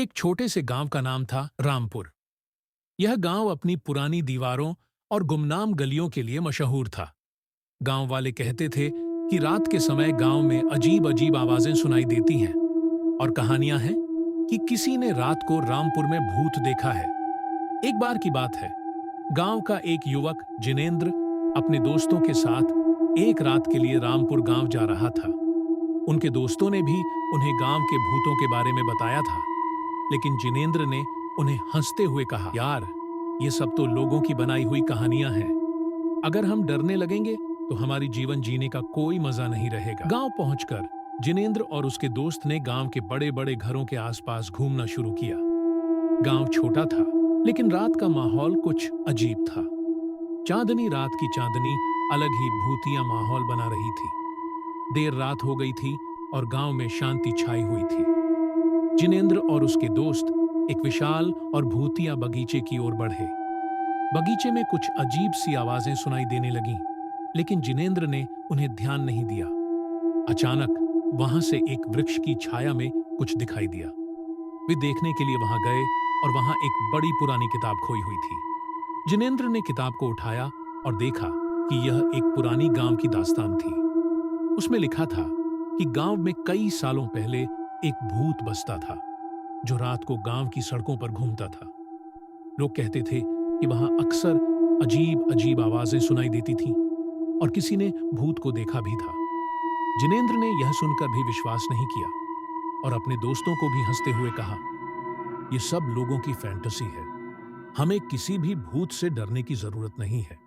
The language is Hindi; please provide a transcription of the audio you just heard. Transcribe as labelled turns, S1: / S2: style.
S1: एक छोटे से गांव का नाम था रामपुर। यह गांव अपनी पुरानी दीवारों और गुमनाम गलियों के लिए मशहूर था। गांव वाले कहते थे कि रात के समय गांव में अजीब अजीब आवाजें सुनाई देती हैं और कहानियां हैं कि किसी ने रात को रामपुर में भूत देखा है। एक बार की बात है, गांव का एक युवक जिनेंद्र अपने दोस्तों के साथ एक रात के लिए रामपुर गांव जा रहा था। उनके दोस्तों ने भी उन्हें गांव के भूतों के बारे में बताया था, लेकिन जिनेंद्र ने उन्हें हंसते हुए कहा, यार, ये सब तो लोगों की बनाई हुई कहानियां हैं। अगर हम डरने लगेंगे तो हमारी जीवन जीने का कोई मजा नहीं रहेगा। गांव पहुंचकर जिनेंद्र और उसके दोस्त ने गांव के बड़े बड़े घरों के आसपास घूमना शुरू किया। गांव छोटा था, लेकिन रात का माहौल कुछ अजीब था। चांदनी रात की चांदनी अलग ही भूतिया माहौल बना रही थी। देर रात हो गई थी और गांव में शांति छाई हुई थी। जिनेंद्र और उसके दोस्त एक विशाल और भूतिया बगीचे की ओर बढ़े। बगीचे में कुछ अजीब सी आवाजें सुनाई देने लगीं, लेकिन जिनेंद्र ने उन्हें ध्यान नहीं दिया। अचानक वहां से एक वृक्ष की छाया में कुछ दिखाई दिया। वे देखने के लिए वहां गए और वहां एक बड़ी पुरानी किताब खोई हुई थी। जिनेंद्र ने किताब को उठाया और देखा कि यह एक पुरानी गांव की दास्तान थी। उसमें लिखा था कि गांव में कई सालों पहले एक भूत बसता था, जो रात को गांव की सड़कों पर घूमता था। लोग कहते थे कि वहां अक्सर अजीब अजीब आवाजें सुनाई देती थीं और किसी ने भूत को देखा भी था। जिनेंद्र ने यह सुनकर भी विश्वास नहीं किया और अपने दोस्तों को भी हंसते हुए कहा, ये सब लोगों की फैंटेसी है। हमें किसी भी भूत से डरने की जरूरत नहीं है।